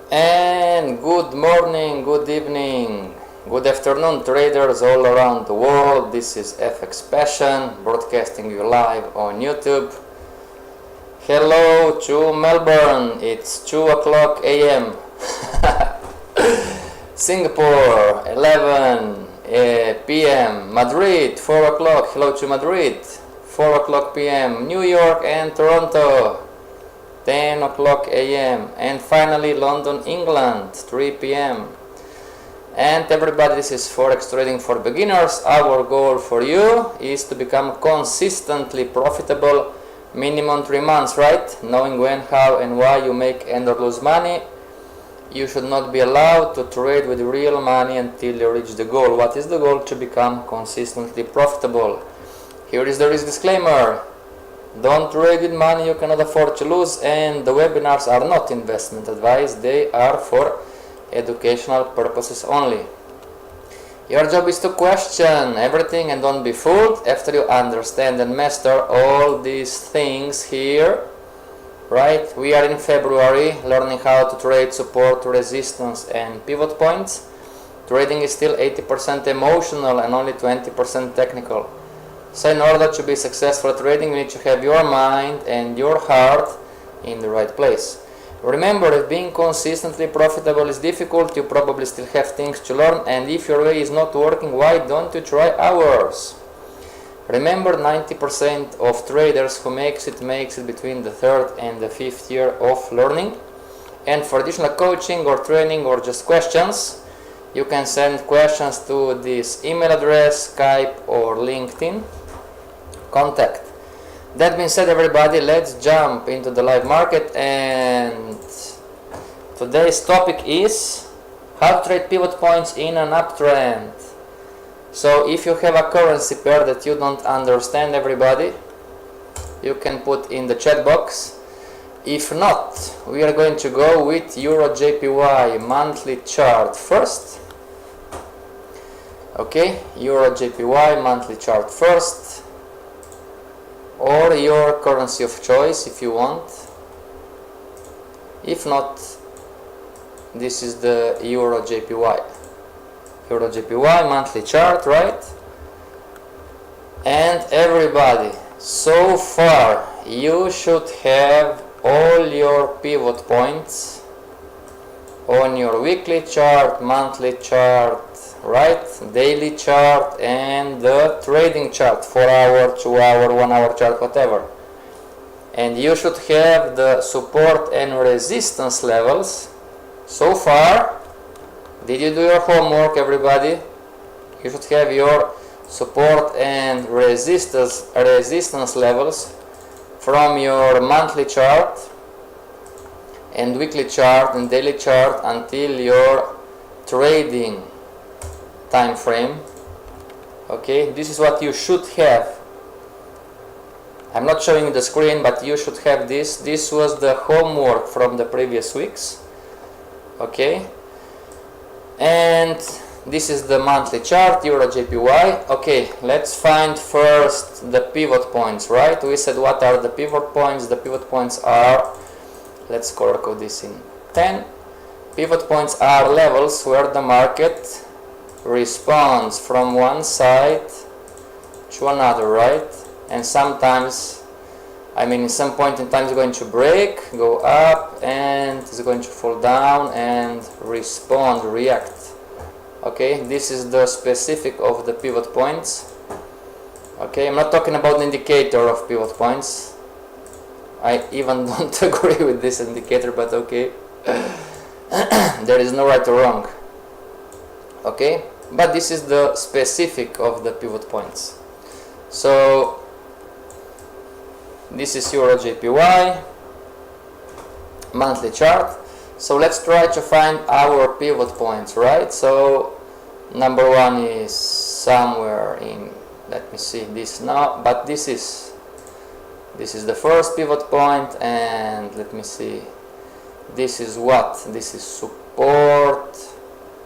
And good morning, good evening, good afternoon, traders all around the world. This is FXPassion, broadcasting you live on YouTube. Hello to Melbourne, it's 2 o'clock a.m. Singapore, 11 p.m. Madrid, 4 o'clock. Hello to Madrid, 4 o'clock p.m. New York and Toronto, 10 o'clock a.m. and finally London, England, 3 p.m. And everybody, this is Forex Trading for Beginners. Our goal for you is to become consistently profitable minimum 3 months, right? Knowing when, how and why you make and or lose money. You should not be allowed to trade with real money until you reach the goal. What is the goal? To become consistently profitable. Here is the risk disclaimer. Don't trade with money you cannot afford to lose, and the webinars are not investment advice, they are for educational purposes only. Your job is to question everything and don't be fooled. After you understand and master all these things here, right? We are in February, learning how to trade support, resistance and pivot points. Trading is still 80% emotional and only 20% technical. So in order to be successful at trading, you need to have your mind and your heart in the right place. Remember, if being consistently profitable is difficult, you probably still have things to learn, and if your way is not working, why don't you try ours? Remember, 90% of traders who makes it between the 3rd and the 5th year of learning. And for additional coaching or training or just questions, you can send questions to this email address, Skype or LinkedIn contact. That being said, everybody, let's jump into the live market, and today's topic is how to trade pivot points in an uptrend. So if you have a currency pair that you don't understand, everybody, you can put in the chat box. If not, we are going to go with Euro JPY monthly chart first. Okay, Euro JPY monthly chart first, or your currency of choice if you want. If not, this is the Euro JPY. Euro JPY monthly chart, right? And everybody, so far you should have all your pivot points on your weekly chart, monthly chart, right, daily chart and the trading chart, 4 hour, 2 hour, 1 hour chart, whatever. And you should have the support and resistance levels. So far, did you do your homework, everybody? You should have your support and resistance levels from your monthly chart and weekly chart and daily chart until your trading time frame. Okay, this is what you should have. I'm not showing you the screen, but you should have this. This was the homework from the previous weeks. Okay, and this is the monthly chart, Euro JPY. Okay, let's find first the pivot points, right? We said what are the pivot points? The pivot points are, let's color code this in 10. Pivot points are levels where the market responds from one side to another, right? And sometimes, I mean, in some point in time it's going to break, go up, and it's going to fall down and respond, react. Okay, this is the specific of the pivot points. Okay, I'm not talking about the indicator of pivot points. I even don't agree with this indicator, but okay. There is no right or wrong. Okay, but this is the specific of the pivot points. So this is Euro JPY monthly chart. So let's try to find our pivot points, right? So number one is somewhere in, let me see this now, but this is the first pivot point, and let me see, this is what? This is support.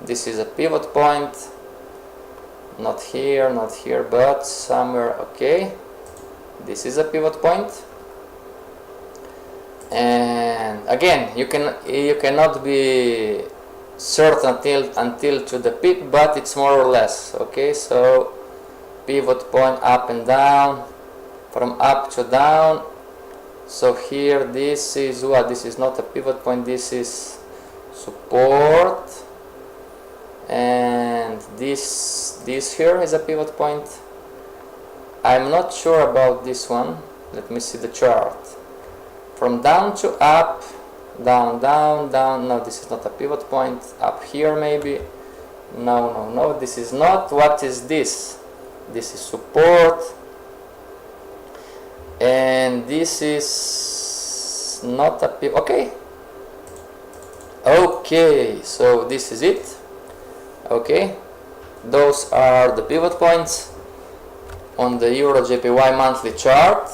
This is a pivot point, not here, but somewhere. Okay, this is a pivot point. and again you cannot be certain until to the peak, but it's more or less. Okay, so pivot point up and down, from up to down. So here this is what? This is not a pivot point, this is support, and this here is a pivot point. I'm not sure about this one. Let me see the chart. From down to up, down, down, down. No, this is not a pivot point. Up here maybe. No, no, no, this is not. What is this? This is support, and this is not a pivot. Okay. Okay, so this is it. Okay, those are the pivot points on the Euro JPY monthly chart.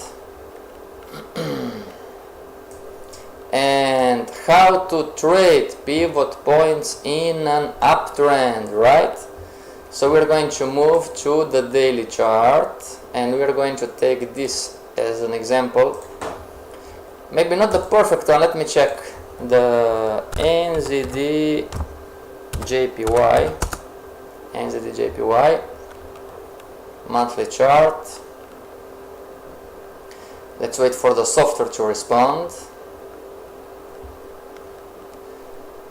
And how to trade pivot points in an uptrend, right? So we're going to move to the daily chart, and we're going to take this as an example. Maybe not the perfect one. Let me check the NZD JPY monthly chart. Let's wait for the software to respond.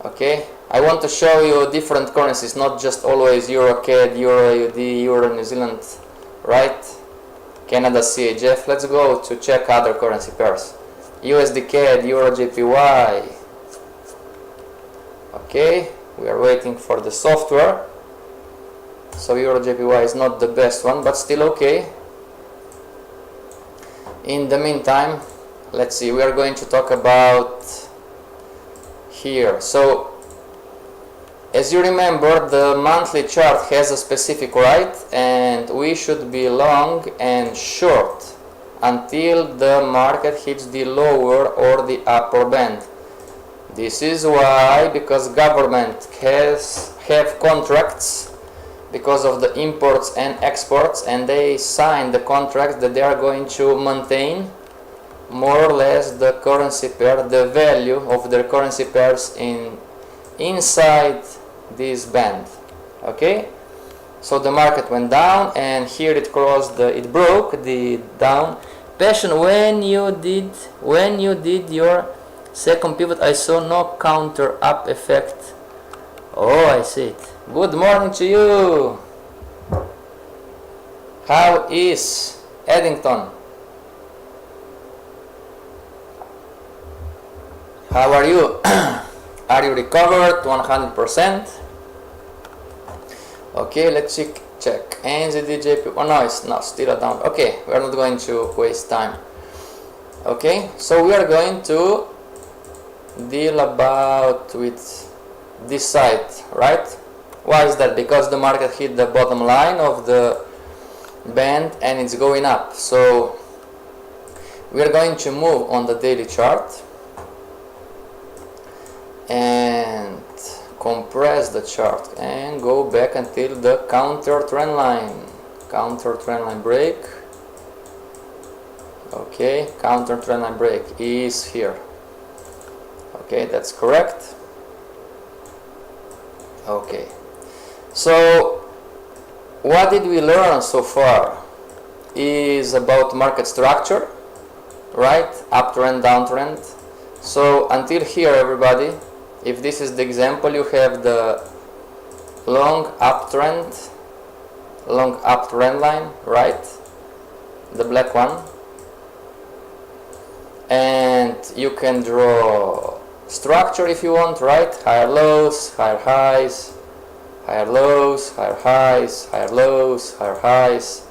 Okay, I want to show you different currencies, not just always Euro CAD, Euro AUD, Euro New Zealand, right? Canada CHF. Let's go to check other currency pairs. USD CAD, Euro JPY. Okay, we are waiting for the software. So Euro JPY is not the best one, but still okay. In the meantime, let's see, we are going to talk about here. So as you remember, the monthly chart has a specific right, and we should be long and short until the market hits the lower or the upper band. This is why, because government have contracts because of the imports and exports, and they sign the contracts that they are going to maintain more or less the currency pair, the value of their currency pairs inside this band. Okay, so the market went down, and here it crossed it broke the down. Passion, when you did your second pivot, I saw no counter up effect. Oh, I see it. Good morning to you. How is Eddington? How are you? Are you recovered 100%? Okay, let's check. NZD oh no, it's not still a down. Okay, we are not going to waste time. Okay, so we are going to deal about with this side, right? Why is that? Because the market hit the bottom line of the band and it's going up. So we are going to move on the daily chart and compress the chart and go back until the counter trend line break. Okay, counter trend line break is here. Okay, that's correct. Okay, so what did we learn so far is about market structure, right? Uptrend, downtrend. So until here, everybody, if this is the example, you have the long uptrend line, right? The black one. And you can draw structure if you want, right? Higher lows, higher highs, higher lows, higher highs, higher lows, higher highs,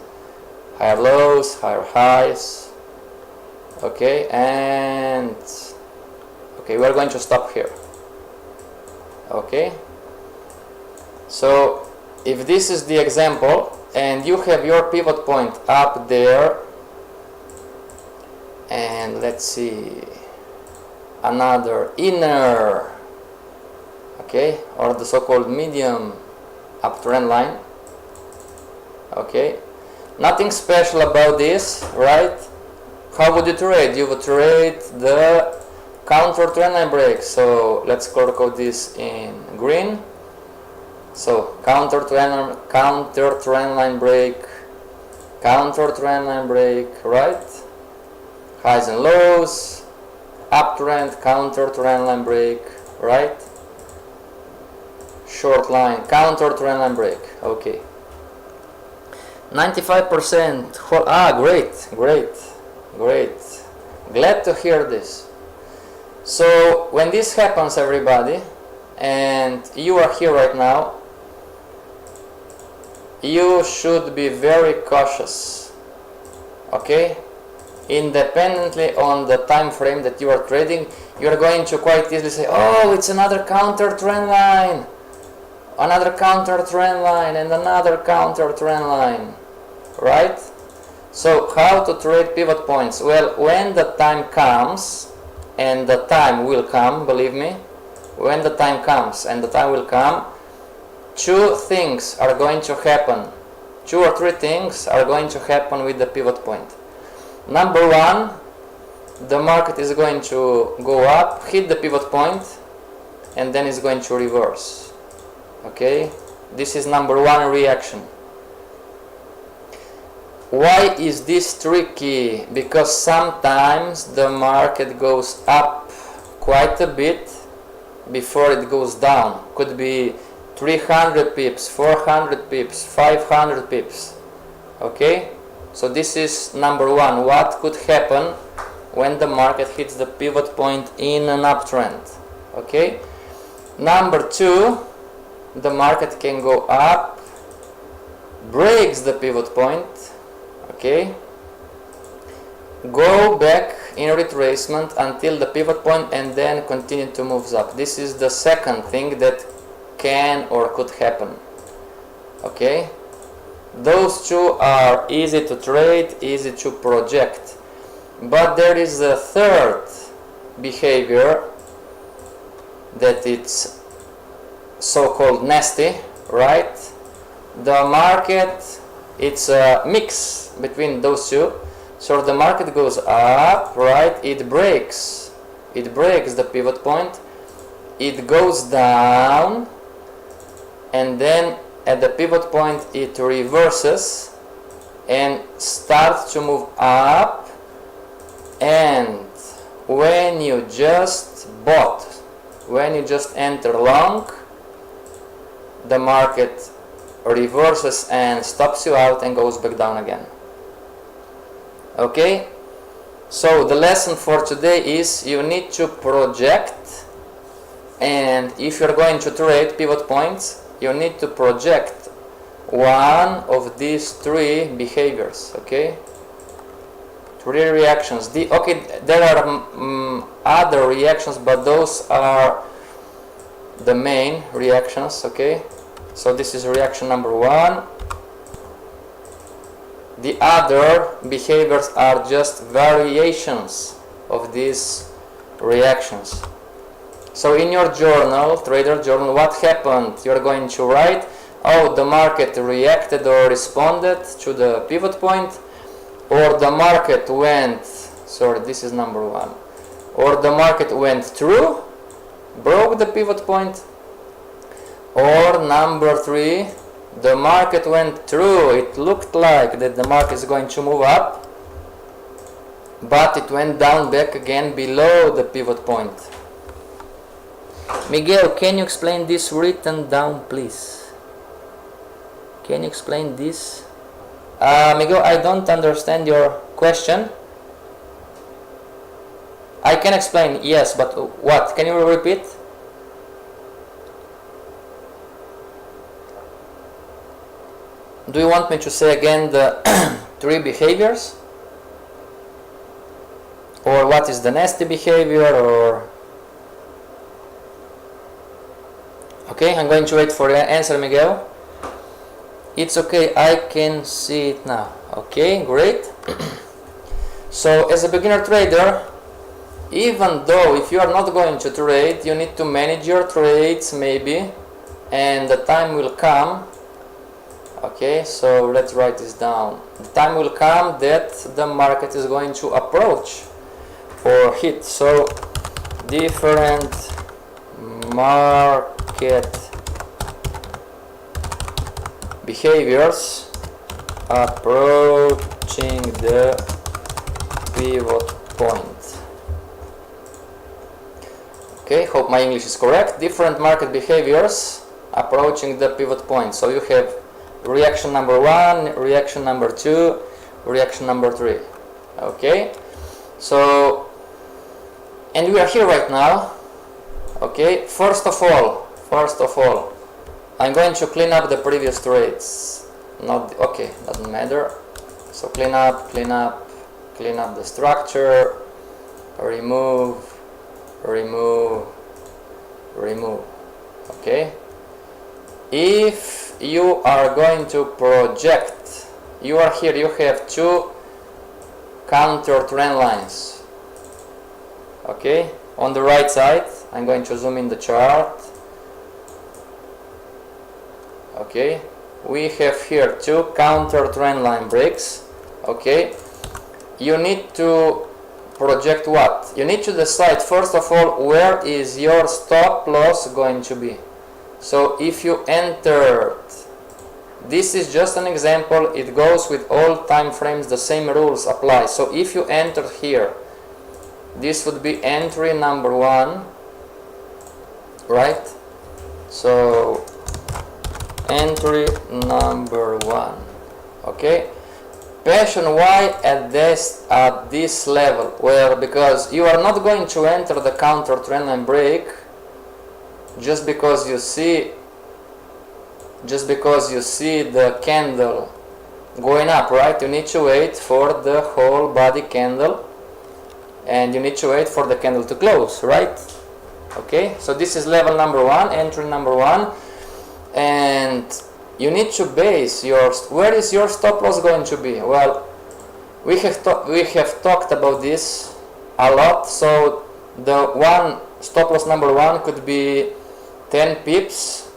higher lows, higher highs. Okay, and okay, we're going to stop here. Okay, so if this is the example and you have your pivot point up there, and let's see, another inner, okay, or the so-called medium uptrend line. Okay, nothing special about this, right? How would you trade? You would trade the counter trendline break. So let's color code this in green. So counter trendline break, counter trendline break, right? Highs and lows, uptrend, counter trendline break, right? Short line, counter trendline break. Okay. 95% great. Glad to hear this. So when this happens, everybody, and you are here right now, you should be very cautious. Okay? Independently on the time frame that you are trading, you are going to quite easily say, oh, it's another counter trend line, another counter trend line, and another counter trend line, right? So how to trade pivot points? Well, when the time comes, and the time will come, believe me, when the time comes and the time will come, two things are going to happen. 2 or 3 things are going to happen with the pivot point. Number one, the market is going to go up, hit the pivot point, and then it's going to reverse. Okay, this is number one reaction. Why is this tricky? Because sometimes the market goes up quite a bit before it goes down. Could be 300 pips, 400 pips, 500 pips. Okay, so this is number one. What could happen when the market hits the pivot point in an uptrend? Okay, number two, the market can go up, breaks the pivot point, okay, go back in retracement until the pivot point, and then continue to move up. This is the second thing that can or could happen. Okay, those two are easy to trade, easy to project, but there is a third behavior that it's so-called nasty, right? The market, it's a mix between those two. So the market goes up, right? It breaks the pivot point, it goes down, and then at the pivot point it reverses and starts to move up. And when you just bought, when you just enter long, the market reverses and stops you out and goes back down again. Okay, so the lesson for today is you need to project, and if you're going to trade pivot points, you need to project one of these 3 behaviors. Okay, 3 reactions. Okay, there are other reactions, but those are the main reactions. Okay, so this is reaction number 1. The other behaviors are just variations of these reactions. So in your journal, trader journal, what happened? You're going to write, oh, the market reacted or responded to the pivot point, or the market went, sorry, this is number 1, or the market went through, broke the pivot point, or number 3, the market went through, it looked like that the market is going to move up, but it went down back again below the pivot point. Miguel, can you explain this written down, please? Can you explain this? Miguel, I don't understand your question. I can explain, yes, but what? Can you repeat? Do you want me to say again the 3 behaviors? Or what is the nasty behavior? Or okay, I'm going to wait for your answer, Miguel. It's okay, I can see it now. Okay, great. So as a beginner trader, even though if you are not going to trade, you need to manage your trades maybe, and the time will come. Okay, so let's write this down. The time will come that the market is going to approach or hit. So different market behaviors approaching the pivot point. Okay, hope my English is correct. Different market behaviors approaching the pivot point. So you have reaction number 1, reaction number 2, reaction number 3. Okay, so, and we are here right now. Okay, first of all, I'm going to clean up the previous trades. Okay, doesn't matter. So clean up the structure, remove. Okay, if you are going to project, you are here, you have two counter trend lines. Okay, on the right side, I'm going to zoom in the chart. Okay, we have here two counter trend line breaks. Okay, you need to project what? You need to decide first of all where is your stop loss going to be. So if you entered, this is just an example, it goes with all time frames, the same rules apply. So if you entered here, this would be entry number 1, right? So entry number 1. Okay, Passion, why at this level? Well, because you are not going to enter the counter trend line break just because you see the candle going up, right? You need to wait for the whole body candle and you need to wait for the candle to close, right? Okay, so this is level number 1, entry number 1, and you need to base your, where is your stop loss going to be? Well, we have talked about this a lot. So the stop loss number 1 could be 10 pips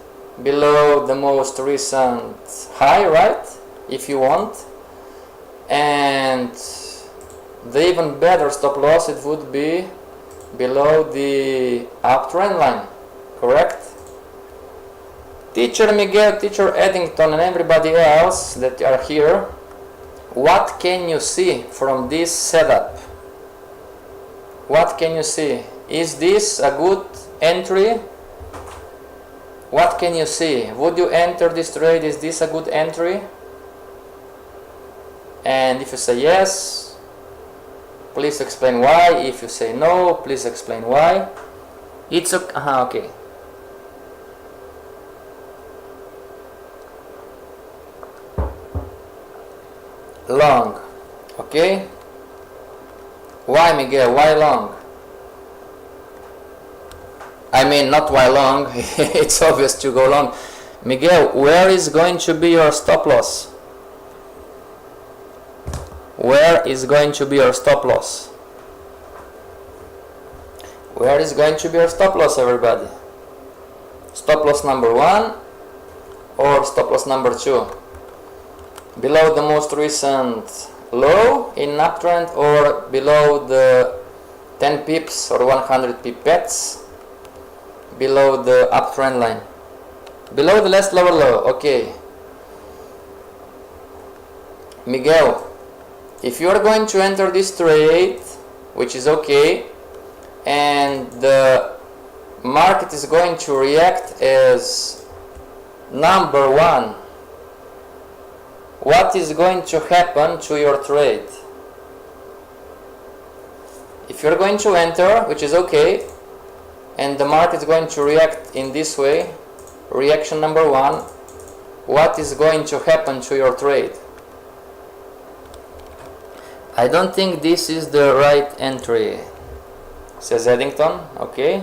below the most recent high, right? If you want. And the even better stop loss, it would be below the uptrend line, correct? Teacher Miguel, Teacher Eddington, and everybody else that are here, what can you see from this setup? What can you see? Is this a good entry? What can you see? Would you enter this trade? Is this a good entry? And if you say yes, please explain why. If you say no, please explain why. It's okay. Okay. Long. Okay. Why, Miguel? Why long? I mean, not why long. It's obvious to go long. Miguel, where is going to be your stop loss? Where is going to be your stop loss? Where is going to be your stop loss, everybody? Stop loss number 1 or stop loss number 2? Below the most recent low in uptrend or below the 10 pips or 100 pipettes below the uptrend line? Below the last lower low. Okay. Miguel, if you are going to enter this trade, which is okay, and the market is going to react as number 1, what is going to happen to your trade? If you're going to enter, which is okay, and the market is going to react in this way, reaction number 1, what is going to happen to your trade? I don't think this is the right entry, says Eddington. Okay.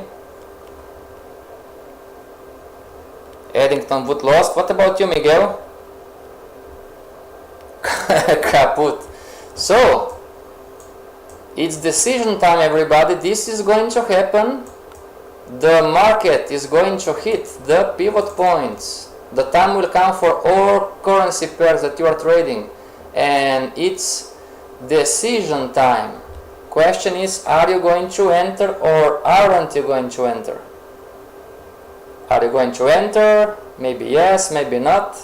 Eddington would lost. What about you, Miguel? Kaput. So it's decision time, everybody. This is going to happen. The market is going to hit the pivot points. The time will come for all currency pairs that you are trading, and it's decision time. Question is, are you going to enter or aren't you going to enter? Are you going to enter? Maybe yes, maybe not.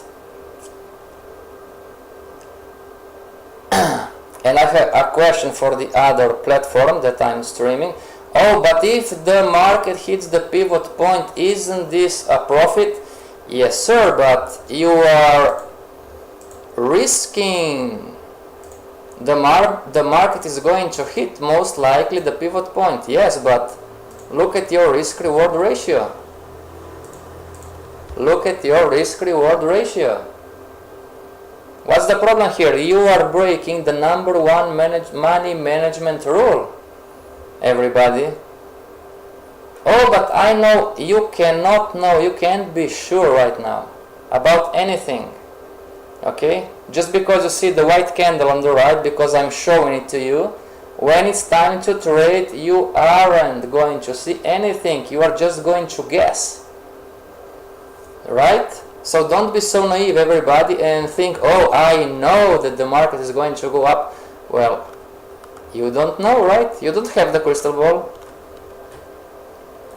And I have a question for the other platform that I'm streaming. Oh, but if the market hits the pivot point, isn't this a profit? Yes, sir, but you are risking. The market is going to hit most likely the pivot point. Yes, but look at your risk-reward ratio. Look at your risk-reward ratio. What's the problem here? You are breaking the number one money management rule, everybody. Oh, but I know you cannot know, you can't be sure right now about anything. Okay? Just because you see the white candle on the right, because I'm showing it to you, when it's time to trade, you aren't going to see anything. You are just going to guess. Right? So don't be so naive, everybody, and think, oh, I know that the market is going to go up. Well, you don't know, right? You don't have the crystal ball.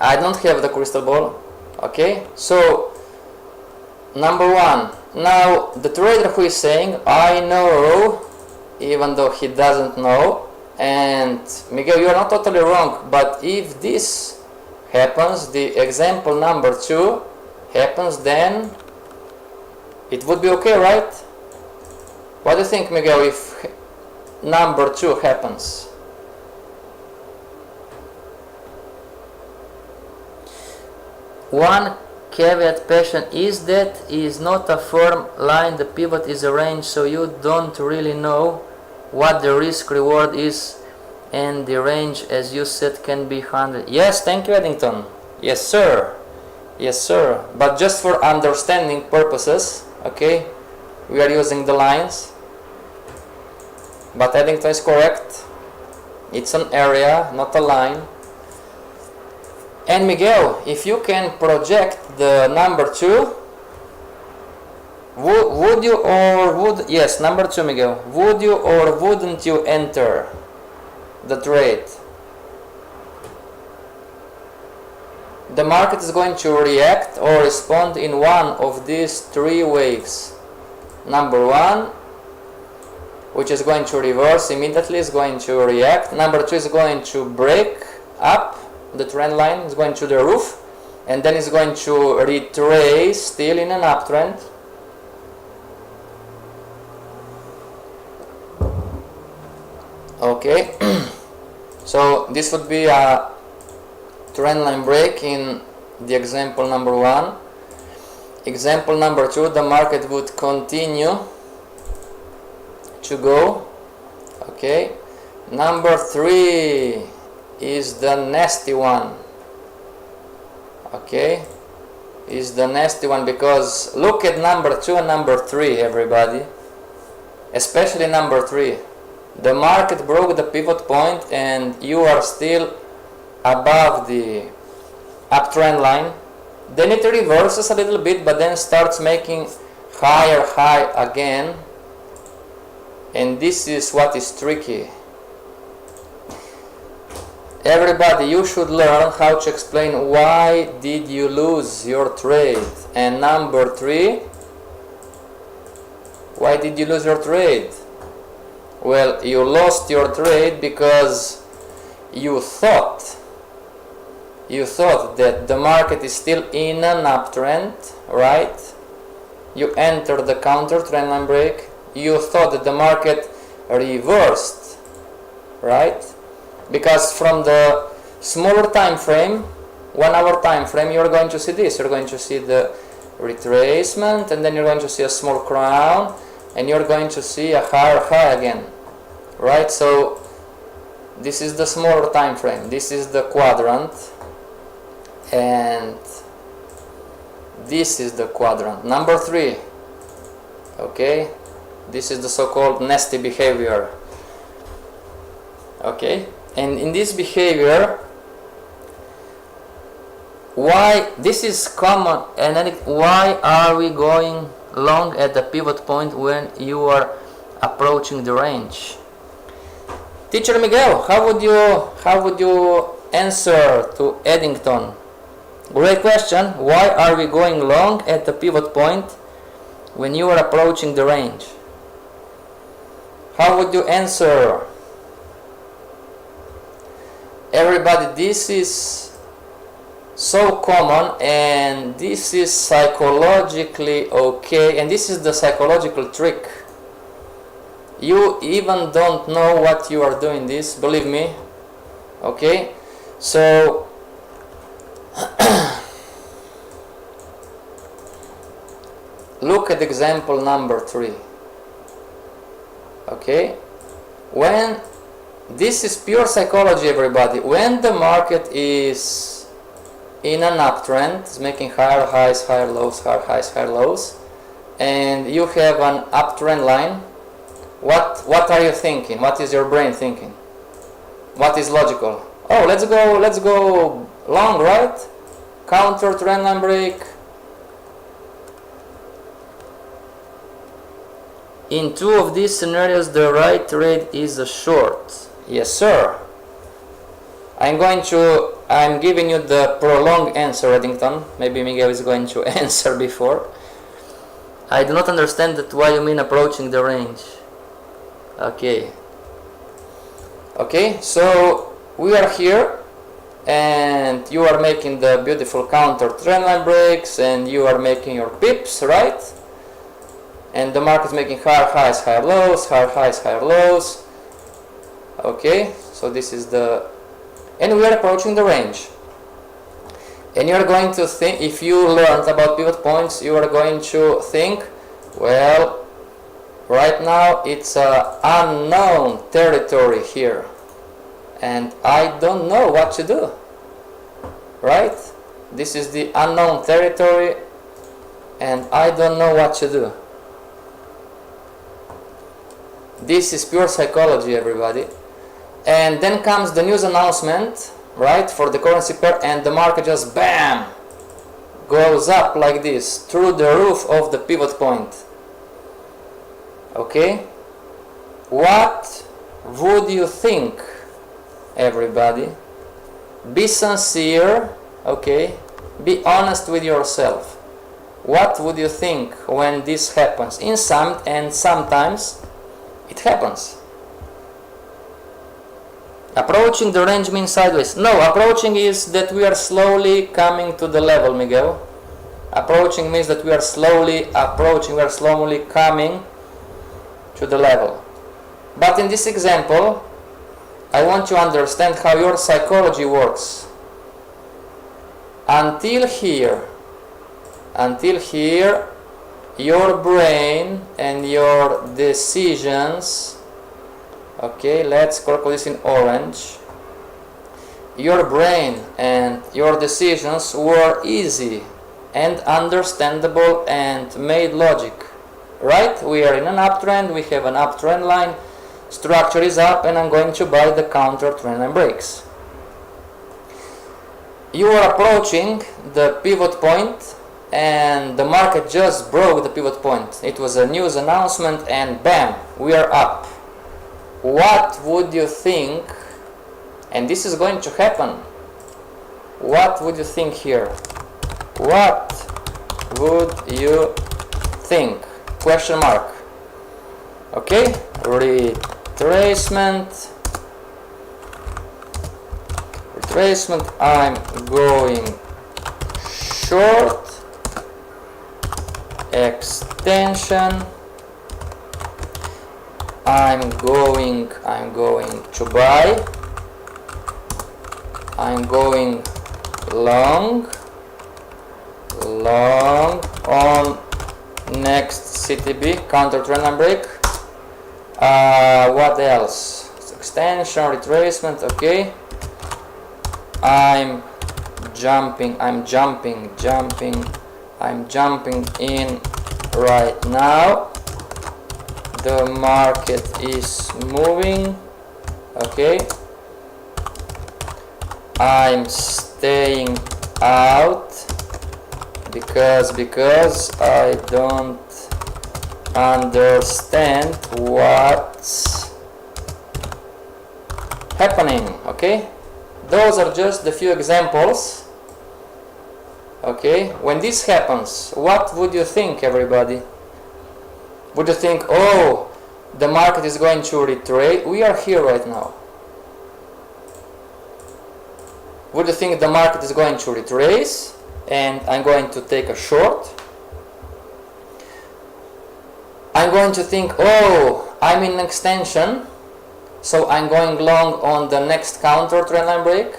I don't have the crystal ball. Okay? So, number one, now the trader who is saying, I know, even though he doesn't know, and Miguel, you are not totally wrong, but if this happens, the example number 2 happens, then it would be okay, right? What do you think, Miguel, if number 2 happens? One caveat, Passion, is that is not a firm line, the pivot is a range, so you don't really know what the risk reward is, and the range, as you said, can be 100. Yes, thank you, Eddington. Yes, sir. Yes, sir. But just for understanding purposes, okay, we are using the lines. But Eddington is correct. It's an area, not a line. And Miguel, if you can project the number 2, would you or would, yes, number 2, Miguel, would you or wouldn't you enter the trade? The market is going to react or respond in one of these 3 waves. Number 1, which is going to reverse immediately, is going to react. Number 2 is going to break up the trend line, is going to the roof, and then it's going to retrace still in an uptrend. Okay, so this would be a trend line break in the example number 1. Example number 2, the market would continue to go. Okay, number 3 is the nasty one. Okay, is the nasty one, because look at number 2 and number 3, everybody, especially number 3. The market broke the pivot point and you are still above the uptrend line. Then it reverses a little bit, but then starts making higher high again, and this is what is tricky. Everybody, you should learn how to explain why did you lose your trade. And number 3, why did you lose your trade? Well, you lost your trade because you thought that the market is still in an uptrend, right? You entered the counter trend line break. You thought that the market reversed, right? Because from the smaller time frame, 1 hour time frame, you're going to see this. You're going to see the retracement, and then you're going to see a small crown, and you're going to see a higher high again, right? So this is the smaller time frame. This is the quadrant, and this is the quadrant. Number 3, okay? This is the so-called nasty behavior, okay? And in this behavior, why this is common, and why are we going long at the pivot point when you are approaching the range? Teacher Miguel, how would you answer to Eddington? Great question. Why are we going long at the pivot point when you are approaching the range? How would you answer? Everybody, this is so common, and this is psychologically okay, and this is the psychological trick. You even don't know what you are doing this, believe me. Okay, so look at example number 3. Okay, when this is pure psychology, everybody, when the market is in an uptrend, it's making higher highs, higher lows, higher highs, higher lows, and you have an uptrend line, what are you thinking? What is your brain thinking? What is logical? Oh, let's go long, right? Counter trend line break. In 2 of these scenarios, the right trade is a short. Yes, sir. I'm giving you the prolonged answer, Eddington. Maybe Miguel is going to answer before. I do not understand that why you mean approaching the range. Okay. Okay, so we are here, and you are making the beautiful counter trendline breaks, and you are making your pips, right? And the market is making higher highs, higher lows, higher highs, higher lows. Okay, so this is and we are approaching the range. And you are going to think, if you learned about pivot points, you are going to think, well, right now it's an unknown territory here, and I don't know what to do, right? This is the unknown territory, and I don't know what to do. This is pure psychology, everybody. And then comes the news announcement, right, for the currency pair, and the market just BAM goes up like this through the roof of the pivot point. Okay, what would you think, everybody? Be sincere, okay, be honest with yourself. What would you think when this happens? Sometimes it happens. Approaching the range means sideways. No, approaching is that we are slowly coming to the level, Miguel. Approaching means that we are slowly approaching, we are slowly coming to the level. But in this example, I want you to understand how your psychology works. Until here, your brain and your decisions, okay, let's circle this in orange. Your brain and your decisions were easy and understandable and made logic, right? We are in an uptrend, we have an uptrend line, structure is up, and I'm going to buy the counter trend line breaks. You are approaching the pivot point, and the market just broke the pivot point. It was a news announcement, and bam, we are up. What would you think? And this is going to happen. What would you think here? What would you think? Question mark. Okay, retracement. I'm going short. Extension. I'm going to buy. I'm going long on next CTB counter trend line break. What else? Extension, retracement. Okay. I'm jumping in right now. The market is moving. Okay. I'm staying out because I don't understand what's happening. Okay, those are just the few examples. Okay, when this happens, what would you think, everybody? Would you think, oh, the market is going to retrace? We are here right now. Would you think the market is going to retrace and I'm going to take a short? I'm going to think, oh, I'm in extension, so I'm going long on the next counter trendline break,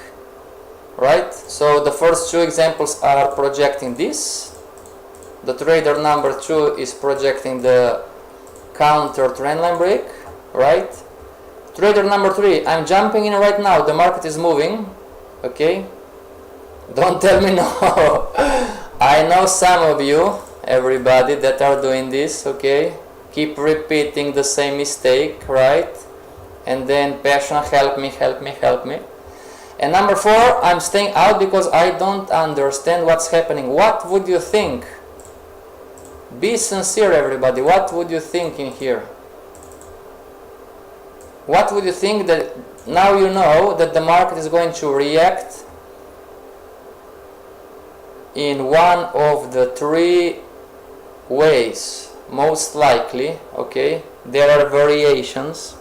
right? So the first two examples are projecting this. The trader number 2 is projecting the counter trendline break, right? Trader number 3, I'm jumping in right now, the market is moving. Okay, don't tell me no. I know some of you, everybody, that are doing this. Okay, keep repeating the same mistake, right? And then passion, help me, help me, help me. And number 4, I'm staying out because I don't understand what's happening. What would you think? Be sincere, everybody. What would you think in here? What would you think that now you know that the market is going to react in one of the 3 ways, most likely? Okay, there are variations.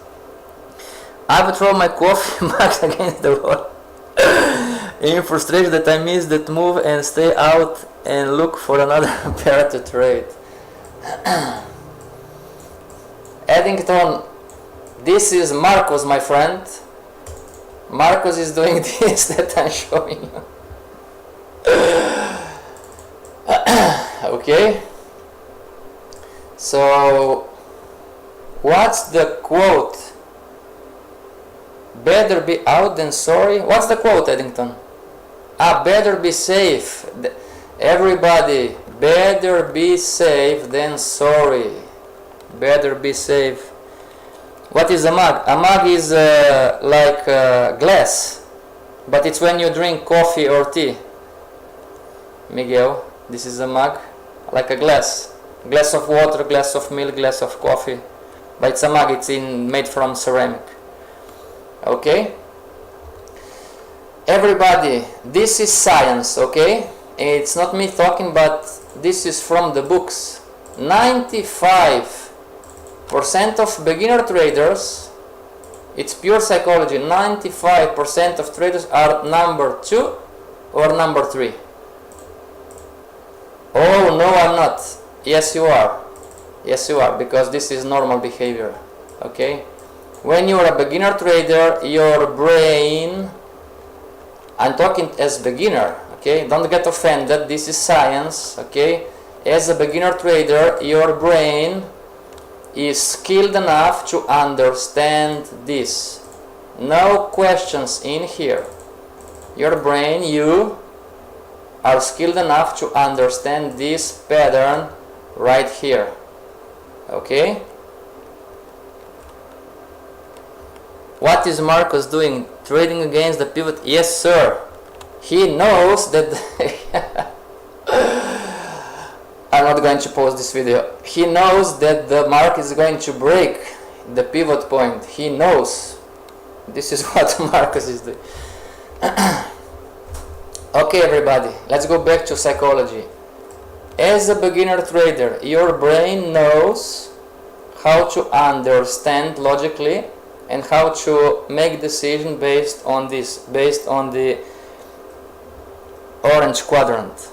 I would throw my coffee mug against the wall in frustration that I missed that move and stay out and look for another pair to trade. Eddington, this is Marcos, my friend. Marcos is doing this that I'm showing you. Okay. So, what's the quote? Better be out than sorry. What's the quote, Eddington? Better be safe. Everybody, better be safe than sorry. Better be safe. What is a mug? A mug is like glass, but it's when you drink coffee or tea. Miguel, this is a mug, like a glass. Glass of water, glass of milk, glass of coffee. But it's a mug, it's made from ceramic. Okay? Everybody, this is science, okay? It's not me talking, but this is from the books. 95% of beginner traders, it's pure psychology, 95% of traders are number 2 or number 3. Oh, no, I'm not. Yes, you are. Yes, you are, because this is normal behavior. Okay? When you are a beginner trader, your brain, I'm talking as beginner, okay? Don't get offended, this is science, okay? As a beginner trader, your brain is skilled enough to understand this. No questions in here. Your brain, you are skilled enough to understand this pattern right here. Okay? What is Marcos doing? Trading against the pivot? Yes, sir. He knows that I'm not going to post this video. He knows that the market is going to break the pivot point. He knows. This is what Marcos is doing. Okay, everybody, let's go back to psychology. As a beginner trader, your brain knows how to understand logically and how to make decision based on this, based on the orange quadrant.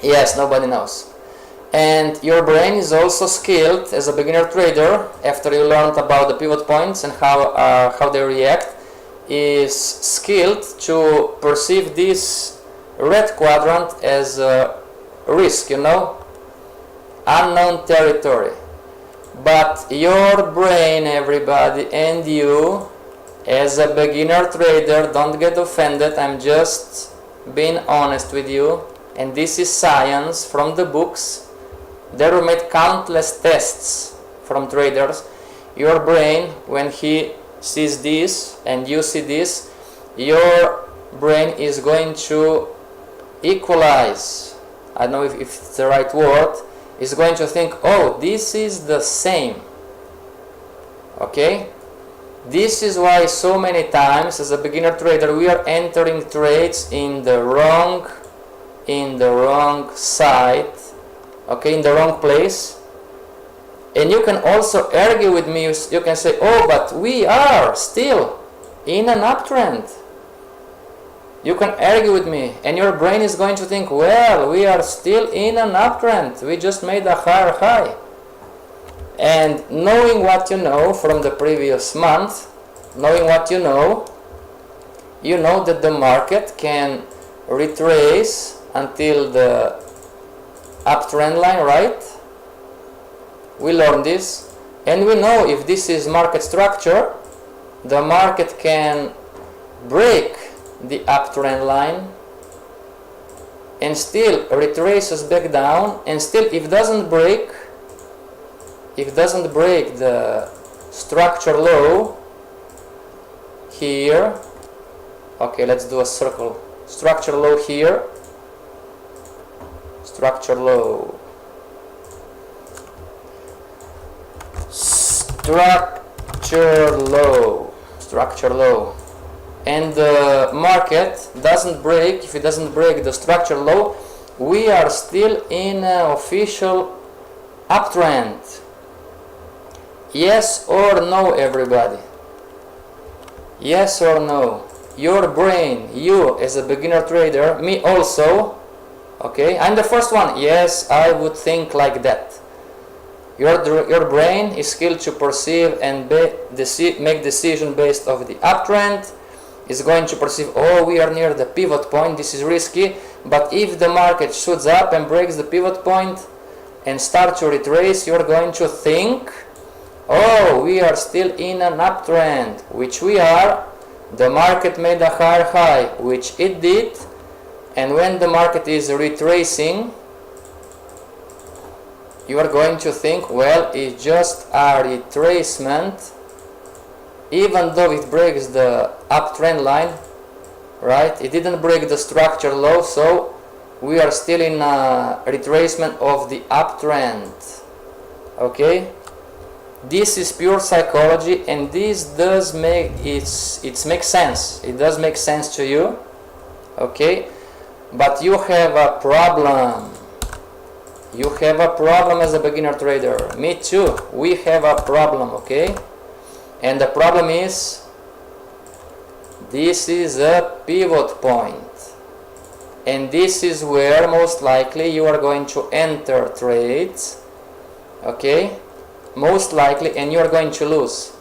Yes, nobody knows. And your brain is also skilled as a beginner trader, after you learned about the pivot points and how they react, is skilled to perceive this red quadrant as a risk, you know, unknown territory. But your brain, everybody, and you, as a beginner trader, don't get offended, I'm just being honest with you, and this is science from the books. There were made countless tests from traders. Your brain, when he sees this and you see this, your brain is going to equalize. I don't know if it's the right word. Is going to think, oh, this is the same. Okay? This is why so many times as a beginner trader we are entering trades in the wrong side, okay, in the wrong place. And you can also argue with me. You can say, oh, but we are still in an uptrend. You can argue with me, and your brain is going to think, well, we are still in an uptrend, we just made a higher high. And knowing what you know from the previous month, knowing what you know that the market can retrace until the uptrend line, right? We learned this, and we know if this is market structure, the market can break the uptrend line and still retraces back down, and still if it doesn't break the structure low here, okay, let's do a circle, structure low here, structure low, structure low, and the market doesn't break, if it doesn't break the structure low, we are still in an official uptrend. Yes or no, everybody? Yes or no? Your brain, you as a beginner trader, me also, okay, I'm the first one, yes, I would think like that. Your brain is skilled to perceive and make decision based off the uptrend. Is going to perceive, oh, we are near the pivot point, this is risky, but if the market shoots up and breaks the pivot point and start to retrace, you're going to think, oh, we are still in an uptrend, which we are. The market made a higher high, which it did, and when the market is retracing, you are going to think, well, it's just a retracement, even though it breaks the uptrend line, right? It didn't break the structure low, so we are still in a retracement of the uptrend, okay? This is pure psychology, and this does make it makes sense. It does make sense to you, okay? But you have a problem. You have a problem as a beginner trader. Me too. We have a problem, okay? And the problem is, this is a pivot point, and this is where most likely you are going to enter trades, okay? Most likely, and you are going to lose.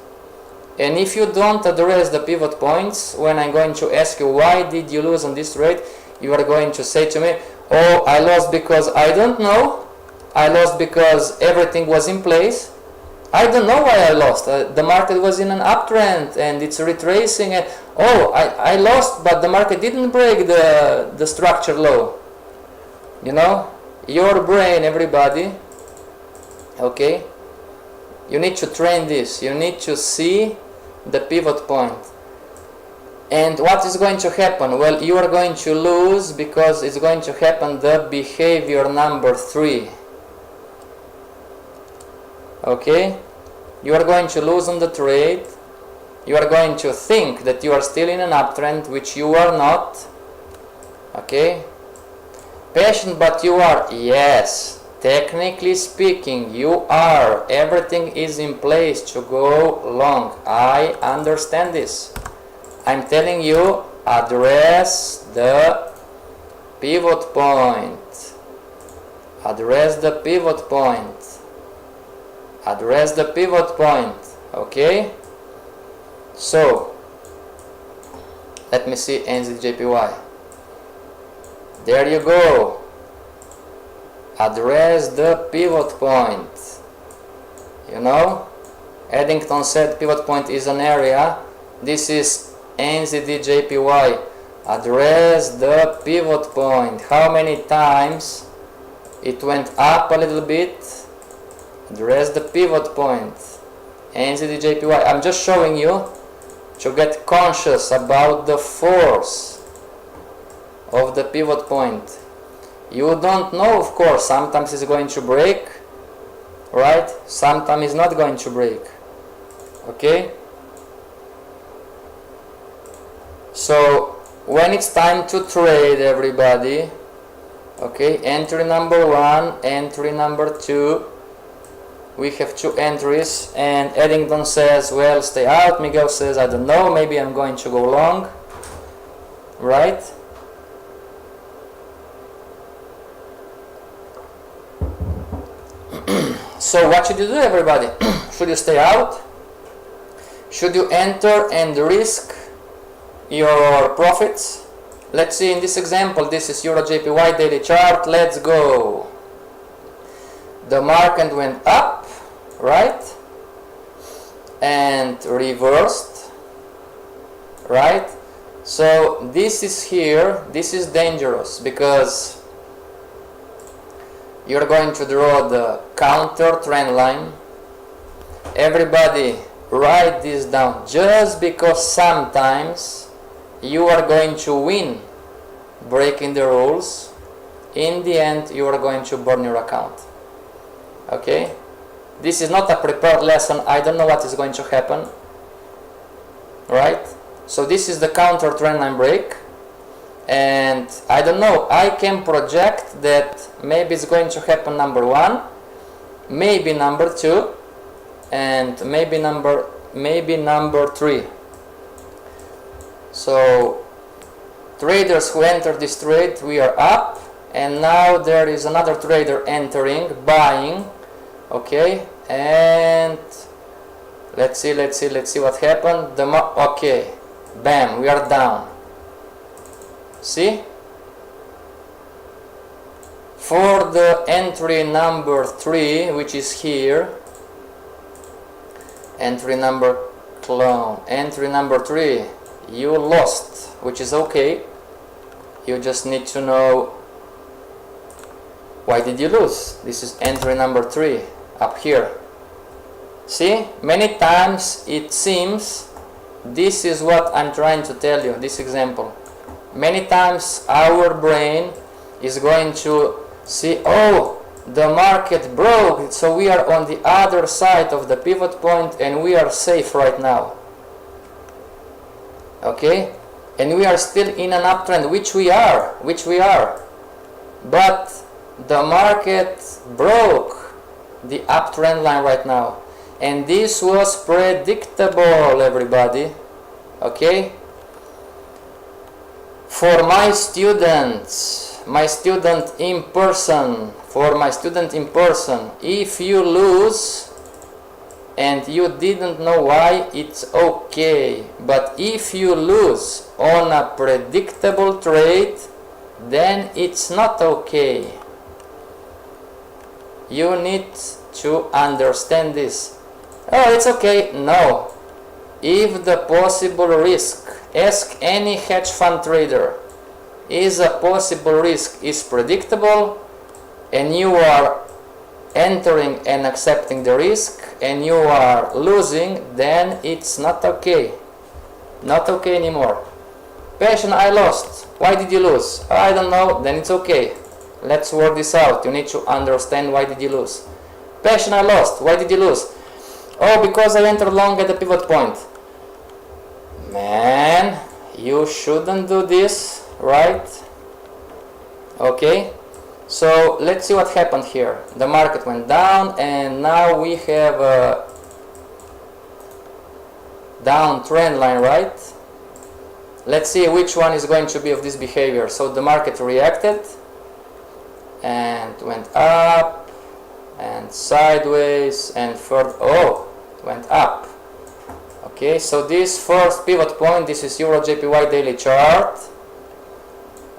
And if you don't address the pivot points, when I'm going to ask you why did you lose on this trade, you are going to say to me, oh, I lost because I don't know, I lost because everything was in place, I don't know why I lost, the market was in an uptrend and it's retracing, and oh, I lost, but the market didn't break the structure low. You know, your brain, everybody, okay, you need to train this, you need to see the pivot point. And what is going to happen? Well, you are going to lose because it's going to happen the behavior number 3. Okay? You are going to lose on the trade. You are going to think that you are still in an uptrend, which you are not. Okay? Patient, but you are. Yes. Technically speaking, you are. Everything is in place to go long. I understand this. I'm telling you, address the pivot point. Address the pivot point. Address the pivot point. Okay? So, let me see NZJPY. There you go. Address the pivot point. You know? Eddington said pivot point is an area. This is NZJPY. Address the pivot point. How many times it went up a little bit? Address the pivot point. NZJPY. I'm just showing you to get conscious about the force of the pivot point. You don't know, of course, sometimes it's going to break, right? Sometimes it's not going to break. Okay? So when it's time to trade, everybody, okay, entry number 1, entry number 2, we have 2 entries, and Eddington says, well, stay out. Miguel says, I don't know, maybe I'm going to go long, right? So what should you do, everybody? Should you stay out? Should you enter and risk your profits? Let's see in this example, this is Euro JPY daily chart. Let's go. The market went up, right? And reversed, right? So this is here, this is dangerous because you're going to draw the counter trend line. Everybody write this down, just because sometimes you are going to win breaking the rules. In the end, you are going to burn your account. Okay? This is not a prepared lesson. I don't know what is going to happen. Right? So this is the counter trend line break. And I don't know, I can project that maybe it's going to happen number 1, maybe number 2, and maybe number 3. So traders who enter this trade, we are up, and now there is another trader entering, buying, okay, and let's see what happened. Okay, bam, we are down. See? For the entry number 3, which is here, entry number 3, you lost, which is okay. You just need to know why did you lose. This is entry number 3 up here. See, many times it seems this is what I'm trying to tell you, this example. Many times our brain is going to see, oh, the market broke, so we are on the other side of the pivot point and we are safe right now. Okay? And we are still in an uptrend, which we are. But the market broke the uptrend line right now. And this was predictable, everybody. Okay? For my students, in person, if you lose and you didn't know why, it's okay. But if you lose on a predictable trade, then it's not okay. You need to understand this. Oh, it's okay. No. If the possible risk, ask any hedge fund trader, is a possible risk is predictable and you are entering and accepting the risk and you are losing, then it's not okay. Not okay anymore. Passion, I lost. Why did you lose? I don't know. Then it's okay. Let's work this out. You need to understand why did you lose. Passion, I lost. Why did you lose? Oh, because I entered long at the pivot point. Man, you shouldn't do this, right? Okay, so let's see what happened here. The market went down and now we have a downtrend line, right? Let's see which one is going to be of this behavior. So the market reacted and went up and sideways and further. Oh, it went up. Okay, so this first pivot point, this is Euro JPY daily chart.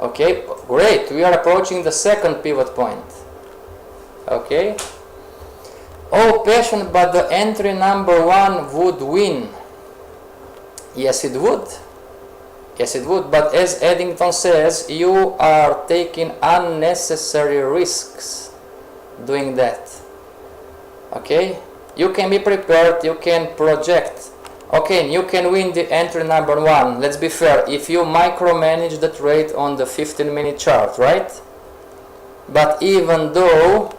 Okay, great, we are approaching the second pivot point. Okay. Oh, Passion, but the entry number 1 would win. Yes, it would. Yes, it would, but as Eddington says, you are taking unnecessary risks doing that. Okay, you can be prepared, you can project. Okay, you can win the entry number 1. Let's be fair, if you micromanage the trade on the 15-minute chart, right? But even though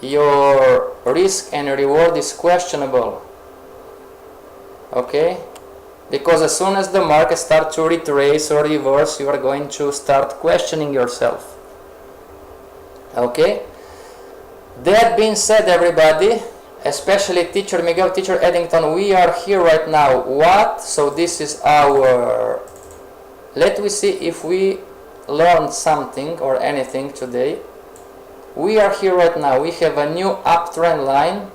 your risk and reward is questionable, okay, because as soon as the market starts to retrace or reverse, you are going to start questioning yourself. Okay? That being said, everybody, especially Teacher Miguel, Teacher Eddington, we are here right now. What? So this is our... Let me see if we learned something or anything today. We are here right now. We have a new uptrend line,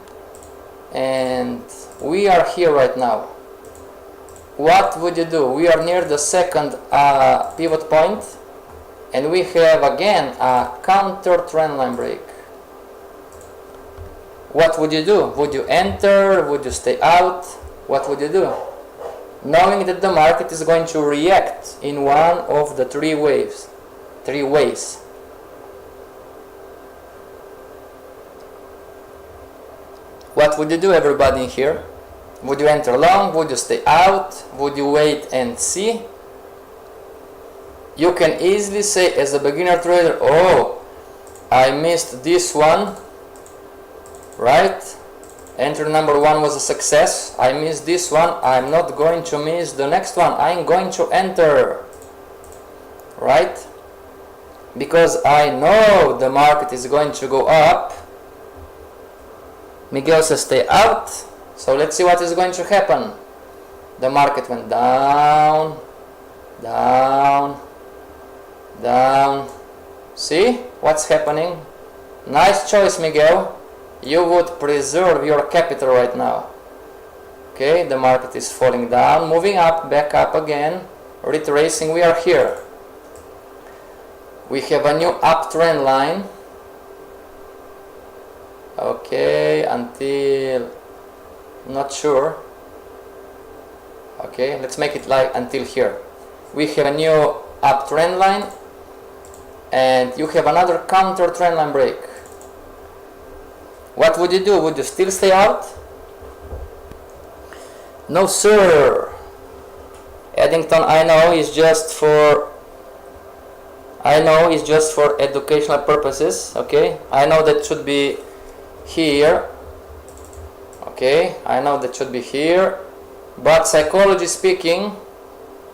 and we are here right now. What would you do? We are near the second pivot point, and we have again a counter trend line break. What would you do? Would you enter? Would you stay out? What would you do? Knowing that the market is going to react in one of the three ways. What would you do, everybody in here? Would you enter long? Would you stay out? Would you wait and see? You can easily say as a beginner trader, oh, I missed this one, right? Entry number 1 was a success. I missed this one. I'm not going to miss the next one. I'm going to enter, right? Because I know the market is going to go up. Miguel says stay out. So let's see what is going to happen. The market went down, down, down. See what's happening? Nice choice, Miguel. You would preserve your capital right now. Okay, the market is falling down, moving up, back up again, retracing. We are here. We have a new uptrend line. Okay, until, not sure. Okay, let's make it like until here. We have a new uptrend line, and you have another counter trend line break. What would you do? Would you still stay out? No, sir. Eddington, I know it's just for educational purposes. Okay, I know that should be here. Okay, I know that should be here, but psychology speaking,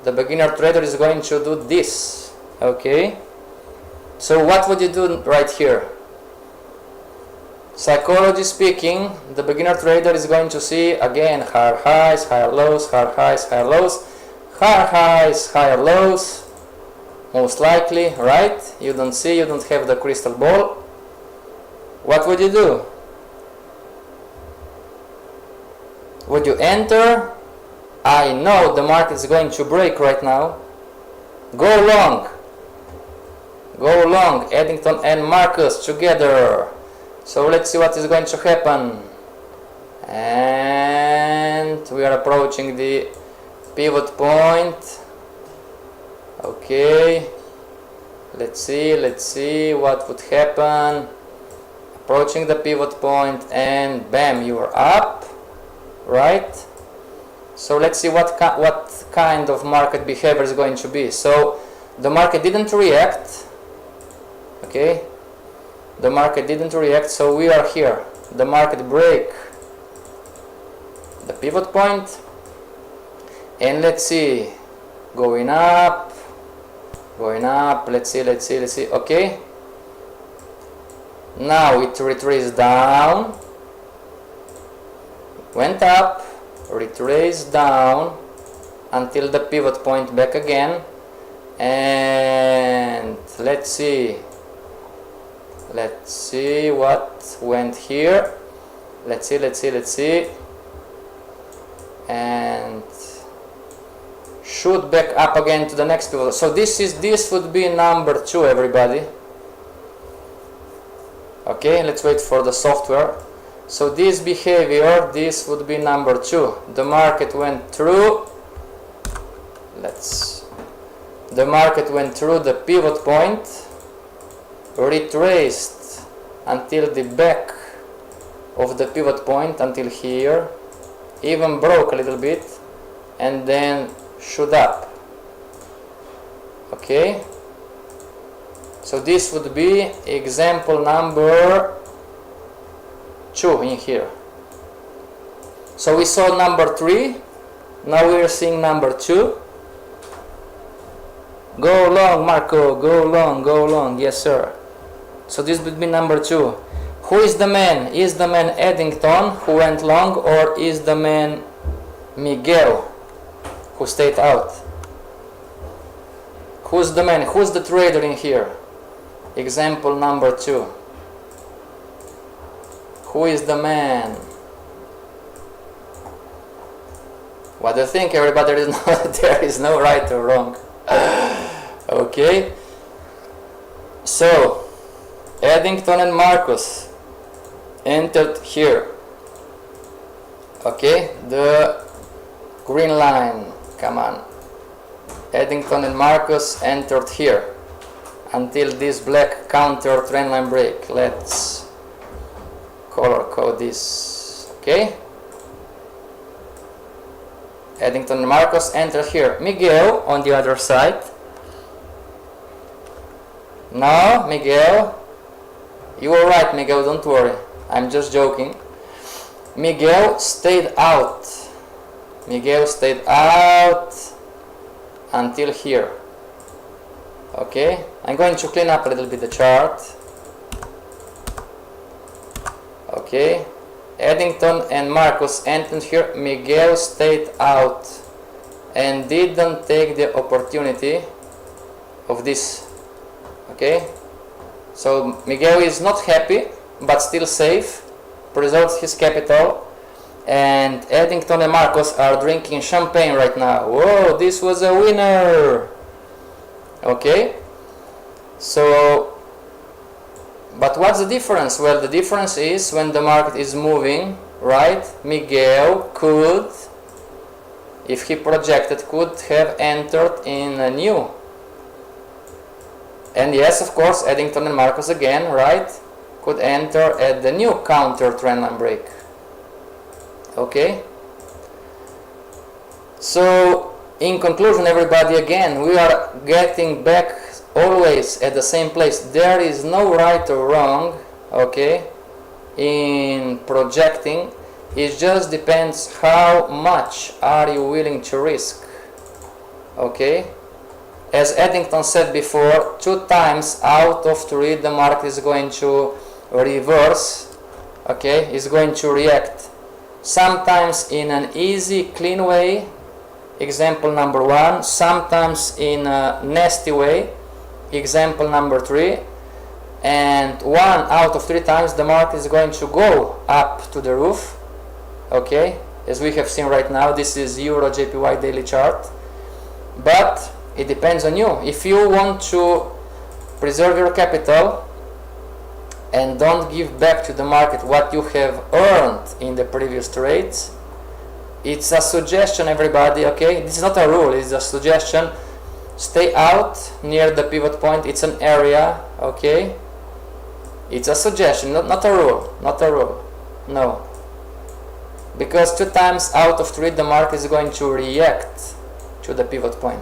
the beginner trader is going to do this. Okay, so what would you do right here? Psychology speaking, the beginner trader is going to see again higher highs, higher lows, higher highs, higher lows, higher highs, higher lows, most likely, right? You don't see, you don't have the crystal ball. What would you do? Would you enter? I know the market is going to break right now. Go long. Go long, Eddington and Marcus together. So let's see what is going to happen. And we are approaching the pivot point. Okay. Let's see what would happen. Approaching the pivot point, and bam, you are up, right? So let's see what kind of market behavior is going to be. So the market didn't react. Okay. The market didn't react, so we are here. The market break the pivot point, and let's see, going up. Let's see. Okay. Now it retraced down, went up, retraced down until the pivot point back again, and let's see what went here. Let's see, and shoot back up again to the next pivot. So this would be number 2, everybody. Okay, let's wait for the software. So this behavior, this would be number 2. The market went through, the market went through the pivot point, retraced until the back of the pivot point, until here, even broke a little bit, and then shoot up. Okay, so this would be example number 2 in here. So we saw number 3, Now we are seeing number 2. Go long, Marco, go long, yes sir. So this would be number 2. Who is the man? Is the man Eddington who went long, or is the man Miguel who stayed out? Who's the man? Who's the trader in here? Example number 2. Who is the man? What do you think, everybody? There is no right or wrong. Okay. So, Eddington and Marcus entered here. Okay, the green line. Come on. Eddington and Marcus entered here until this black counter trendline break. Let's color code this. Okay. Eddington and Marcus entered here. Miguel on the other side. No, Miguel. You were right, Miguel, don't worry. I'm just joking. Miguel stayed out. Miguel stayed out until here. Okay, I'm going to clean up a little bit the chart. Okay, Eddington and Marcus entered here. Miguel stayed out and didn't take the opportunity of this. Okay, so Miguel is not happy but still safe, preserves his capital, and Eddington and Marcus are drinking champagne right now. Whoa, this was a winner. Okay, so but what's the difference? Well, the difference is when the market is moving, right? Miguel could, if he projected, could have entered in a new. And yes, of course, Eddington and Marcus again, right, could enter at the new counter trendline break. Okay. So, in conclusion, everybody, again, we are getting back always at the same place. There is no right or wrong, okay, in projecting. It just depends how much are you willing to risk. Okay. As Eddington said before, 2 times out of 3 the market is going to reverse, okay, is going to react. Sometimes in an easy, clean way, example number 1, sometimes in a nasty way, example number 3, and 1 out of 3 times the market is going to go up to the roof, okay, as we have seen right now. This is Euro JPY daily chart, but it depends on you. If you want to preserve your capital and don't give back to the market what you have earned in the previous trades, it's a suggestion, everybody, okay? This is not a rule, it's a suggestion. Stay out near the pivot point. It's an area, okay? It's a suggestion, not a rule, not a rule, no. Because 2 times out of 3 the market is going to react to the pivot point.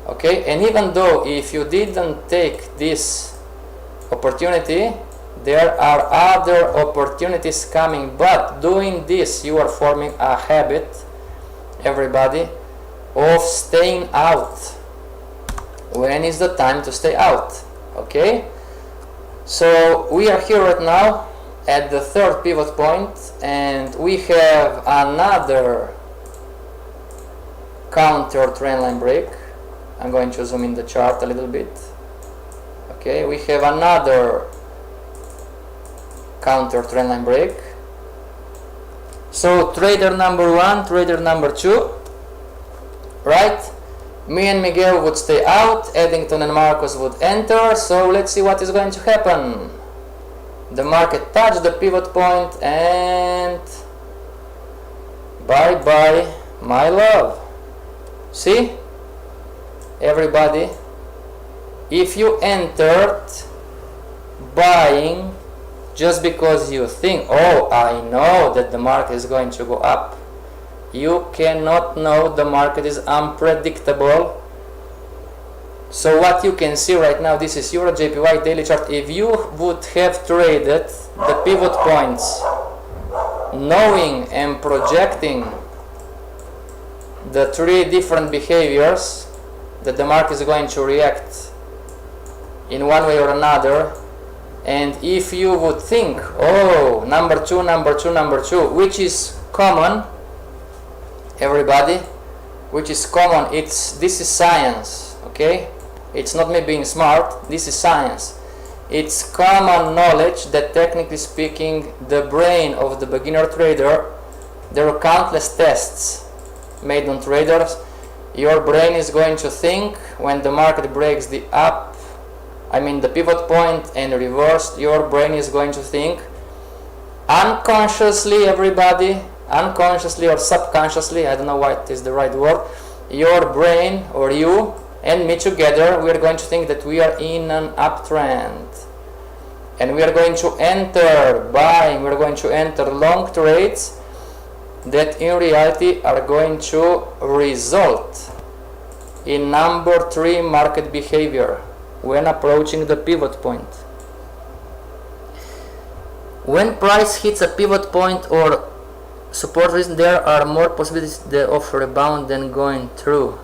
Okay, and even though if you didn't take this opportunity, there are other opportunities coming, but doing this you are forming a habit, everybody, of staying out. When is the time to stay out? Okay, so we are here right now at the 3rd pivot point, and we have another counter trendline break. I'm going to zoom in the chart a little bit. Okay, we have another counter trendline break. So trader number 1, trader number 2, right? Me and Miguel would stay out, Eddington and Marcus would enter. So let's see what is going to happen. The market touched the pivot point and bye bye my love. See? Everybody, if you entered buying just because you think, oh, I know that the market is going to go up, you cannot know. The market is unpredictable. So what you can see right now, this is Euro JPY daily chart. If you would have traded the pivot points knowing and projecting the three different behaviors that the market is going to react in one way or another. And if you would think, oh, number two, which is common, everybody, which is common, this is science, okay? It's not me being smart, this is science. It's common knowledge that, technically speaking, the brain of the beginner trader, there are countless tests made on traders. Your brain is going to think when the market breaks the pivot point and reversed, your brain is going to think unconsciously, everybody, unconsciously or subconsciously, I don't know what is the right word, your brain or you and me together, we are going to think that we are in an uptrend. And we are going to enter buying, we are going to enter long trades that in reality are going to result in number 3 market behavior when approaching the pivot point. When price hits a pivot point or support resistance, there are more possibilities of rebound than going through.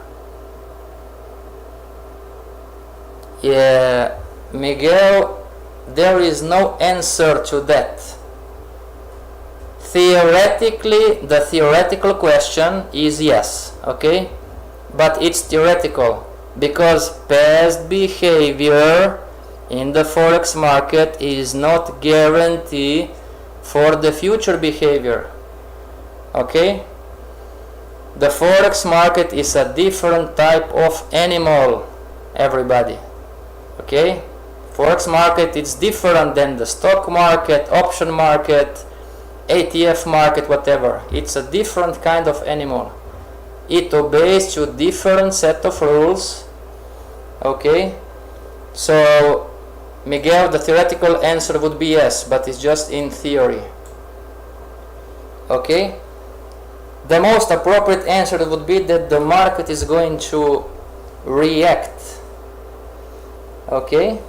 Yeah, Miguel, there is no answer to that. Theoretically, the theoretical question is yes, okay? But it's theoretical because past behavior in the forex market is not guarantee for the future behavior, okay? The forex market is a different type of animal, everybody, okay? Forex market is different than the stock market, option market, ATF market, whatever. It's a different kind of animal. It obeys to different set of rules, okay? So Miguel, the theoretical answer would be yes, but it's just in theory, okay? The most appropriate answer would be that the market is going to react, okay?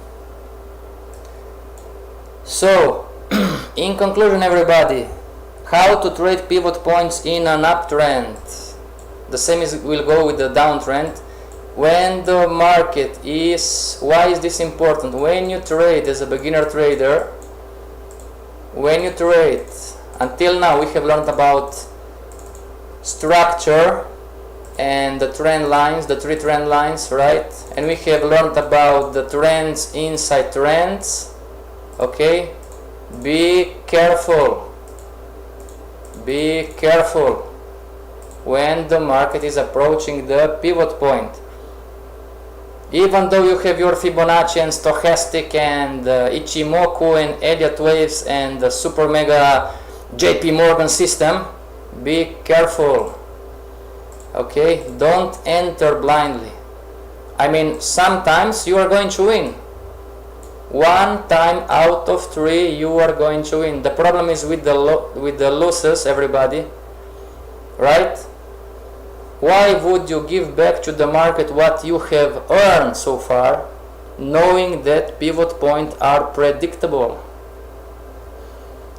So in conclusion, everybody, how to trade pivot points in an uptrend. The same will go with the downtrend. When the market is, why is this important? When you trade as a beginner trader, when you trade, until now we have learned about structure and the trend lines, the 3 trend lines, right? And we have learned about the trends inside trends, okay? Be careful when the market is approaching the pivot point. Even though you have your Fibonacci and stochastic and Ichimoku and Elliott waves and the super mega JP Morgan system, be careful, okay? Don't enter blindly. I mean, sometimes you are going to win. 1 time out of 3 you are going to win. The problem is with the losers, everybody, right? Why would you give back to the market what you have earned so far, knowing that pivot points are predictable?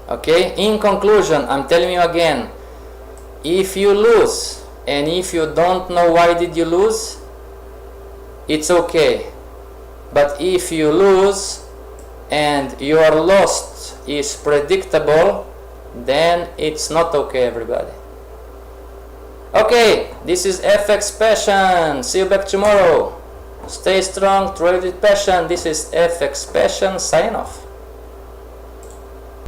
Okay, in conclusion, I'm telling you again, if you lose and if you don't know why did you lose, it's okay. But if you lose and your loss is predictable, then it's not okay, everybody. Okay, this is FXPassion. See you back tomorrow. Stay strong, trade with passion. This is FXPassion. Sign off.